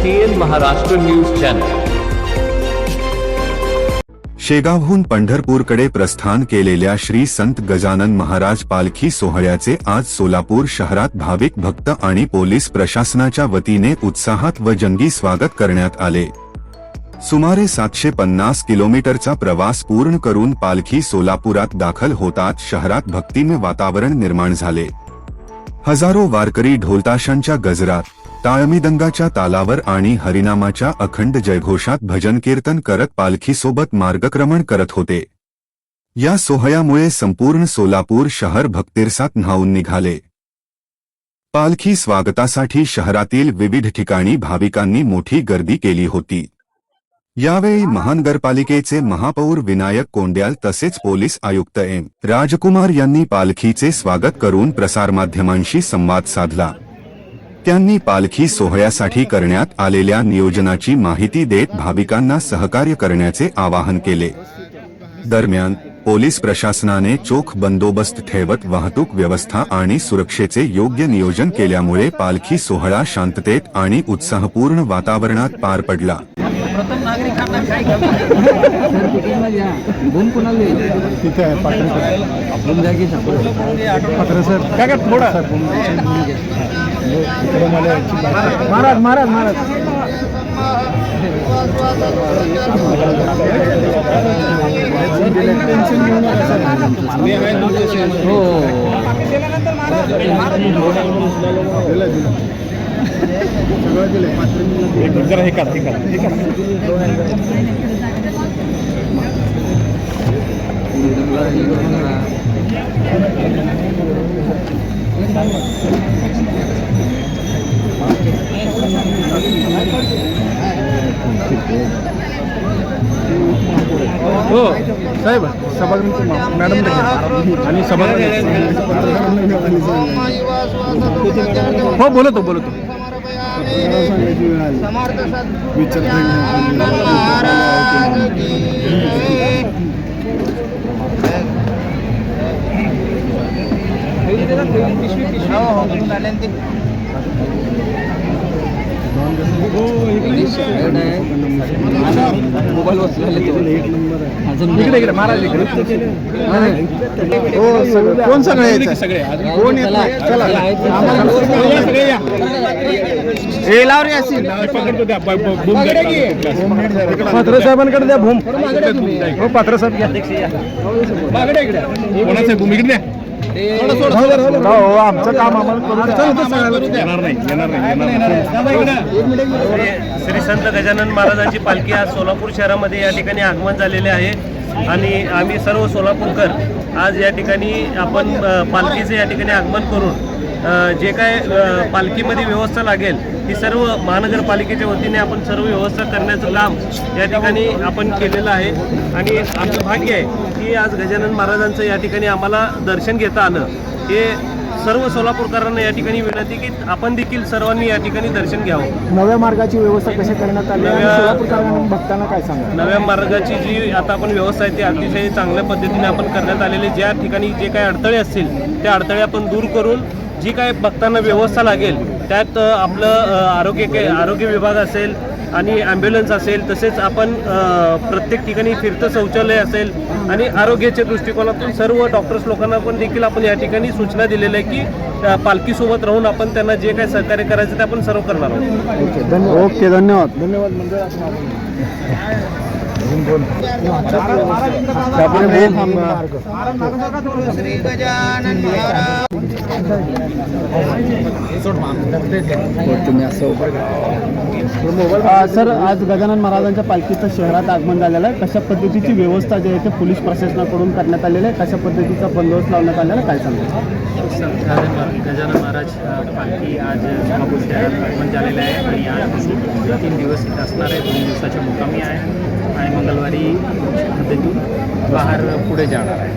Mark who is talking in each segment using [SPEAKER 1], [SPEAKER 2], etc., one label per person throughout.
[SPEAKER 1] TN Maharashtra news channel.
[SPEAKER 2] शेगावहून पंढरपूरकडे प्रस्थान केलेल्या श्री संत गजानन महाराज पालखी सोहळ्याचे आज सोलापूर शहरात भाविक भक्त आणि पोलीस प्रशासनाच्या वतीने उत्साहात व जंगी स्वागत करण्यात आले. सुमारे 750 किलोमीटरचा प्रवास पूर्ण करून पालखी सोलापुरात दाखल होताच शहरात भक्तिमय वातावरण निर्माण झाले. हजारो वारकरी ढोलताशांच्या गजरात, टाळमृदंगाच्या तालावर आणि हरिनामाच्या अखंड जयघोषात भजन कीर्तन करत पालखीसोबत मार्गक्रमण करत होते. या सोहळ्यामुळे संपूर्ण सोलापूर शहर भक्तिरसात न्हाऊन निघाले. पालखी स्वागतासाठी शहरातील विविध ठिकाणी भाविकांनी मोठी गर्दी केली होती. यावेळी महानगरपालिकेचे महापौर विनायक कोंड्याल तसेच पोलीस आयुक्त एम. राजकुमार यांनी पालखीचे स्वागत करून प्रसारमाध्यमांशी संवाद साधला. त्यांनी पालखी सोहळ्यासाठी करण्यात आलेल्या नियोजनाची माहिती देत भाविकांना सहकार्य करण्याचे आवाहन केले. दरम्यान पोलीस प्रशासनाने चोख बंदोबस्त ठेवत वाहतूक व्यवस्था आणि सुरक्षेचे योग्य नियोजन केल्यामुळे पालखी सोहळा शांततेत आणि उत्साहपूर्ण वातावरणात पार पडला.
[SPEAKER 3] प्रथम नागरिकांना काय महाराज महाराज महाराज जरा हे कर हो साहेब सभागृह मॅडम आणि सभागृह हो बोलतो मोबाईल इकडे महाराज कोण सगळे कोण पात्र साहेबांकडे द्या भूम हो पात्र साहेब भूमिकडे आमचं काम
[SPEAKER 4] श्री संत गजानन महाराजांची पालखी आज सोलापूर शहरामध्ये या ठिकाणी आगमन झालेले आहे आणि आम्ही सर्व सोलापूरकर आज या ठिकाणी आपण पालखीचे या ठिकाणी आगमन करून जे काय पालखीमध्ये व्यवस्था लागेल ती सर्व महानगरपालिकेच्या वतीने आपण सर्व व्यवस्था करण्याचं काम या ठिकाणी आपण केलेलं आहे. आणि आमचं भाग्य आहे की आज गजानन महाराजांचं या ठिकाणी आम्हाला दर्शन घेता आलं. हे सर्व सोलापूरकरांना या ठिकाणी विनंती की आपण देखील सर्वांनी या ठिकाणी दर्शन घ्यावं.
[SPEAKER 3] नव्या मार्गाची व्यवस्था कशी करण्यात आली सोलापूरकरांना भक्तांना काय सांगा.
[SPEAKER 4] नव्या मार्गाची जी आता आपण व्यवस्था आहे ती अतिशय चांगल्या पद्धतीने आपण करण्यात आलेली. ज्या ठिकाणी जे काही अडथळे असतील त्या अडथळे आपण दूर करून जी काय भक्तांना व्यवस्था लागेल त्यात आपलं आरोग्य विभाग असेल आणि ॲम्ब्युलन्स असेल, तसेच आपण प्रत्येक ठिकाणी फिरतं शौचालय असेल आणि आरोग्याच्या दृष्टिकोनातून सर्व डॉक्टर्स लोकांना पण देखील आपण या ठिकाणी सूचना दिलेल्या आहे की पालखीसोबत राहून आपण त्यांना जे काही सहकार्य करायचं ते आपण सर्व करणार आहोत.
[SPEAKER 3] ओके धन्यवाद म्हणजे सर आज गजानन महाराजांच्या पालखीचं शहरात आगमन झालेलं आहे. कशा पद्धतीची व्यवस्था जी आहे ते पोलीस प्रशासनाकडून करण्यात आलेली आहे, कशा पद्धतीचा बंदोबस्त लावण्यात आलेला आहे काय सांगा.
[SPEAKER 5] गजानन महाराज पालखी आज सोलापूर शहरात आगमन झालेलं आहे आणि आज 3 दिवस इथं असणार आहे. 2 दिवसाच्या मुक्कामी आहे आणि मंगळवारी तिथून बाहेर पुढे जाणार आहे.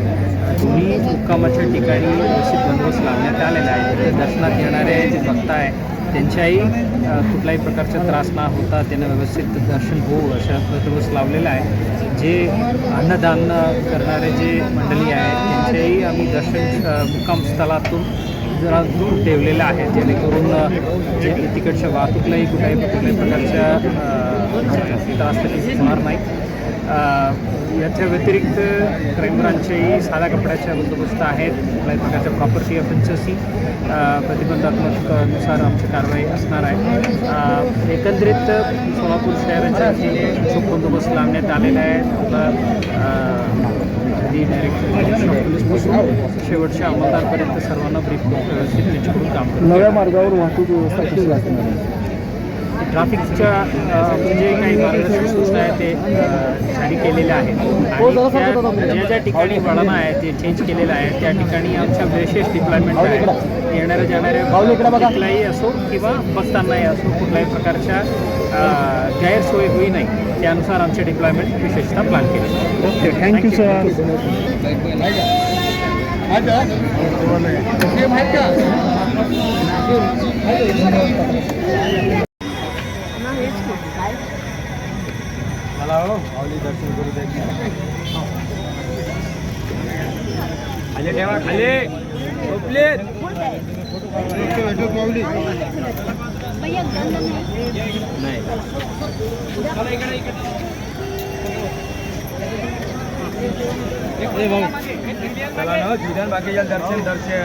[SPEAKER 5] दोन्ही मुक्कामाच्या ठिकाणी व्यवस्थित बंदोबस्त लावण्यात आलेला आहे. तिथे दर्शनात येणारे जे भक्त आहे त्यांच्याही कुठल्याही प्रकारचा त्रास न होता त्यांना व्यवस्थित दर्शन होऊ अशा बंदोबस्त लावलेला आहे. जे अन्नदान करणारे जे मंडळी आहेत त्यांच्याही आम्ही दर्शन मुक्काम स्थळातून जरा दूर ठेवलेलं आहे, जेणेकरून जे तिकडच्या वाहतूकलाही कुठल्याही प्रकारच्या जास्ती त्रास तरी होणार नाही. याच्या व्यतिरिक्त क्राईम ब्रांचच्याही साध्या कपड्याच्या बंदोबस्त आहेत. कुठल्याही प्रकारच्या प्रॉपर्टी ऑफेन्सेसही प्रतिबंधात्मकनुसार आमची कारवाई असणार आहे. एकंदरीत सोलापूर शहराच्या वतीने चोख बंदोबस्त लावण्यात आलेला आहे. पोलीसपासून शेवटच्या अंमलदारपर्यंत सर्वांना ब्रीफ व्यवस्थित त्यांच्याकडून काम करतो.
[SPEAKER 3] नव्या मार्गावर वाहतूक व्यवस्था कशी असणार?
[SPEAKER 5] ट्रॅफिकच्या जे काही मार्गदर्शक सूचना आहेत ते जारी केलेल्या आहेत आणि ज्या ठिकाणी वळणं आहे ते चेंज केलेलं आहे त्या ठिकाणी आमच्या विशेष डिप्लॉयमेंट आहे. येणाऱ्या जाणाऱ्या कुठलाही असो किंवा बसतानाही असो कुठल्याही प्रकारच्या गैरसोय होई नाही त्यानुसार आमचे डिप्लॉयमेंट विशेषतः प्लॅन केले.
[SPEAKER 3] Okay, thank you sir.
[SPEAKER 4] खाली ठेवा, खाली चला ना जिधन बाकी दर्शन
[SPEAKER 6] जाते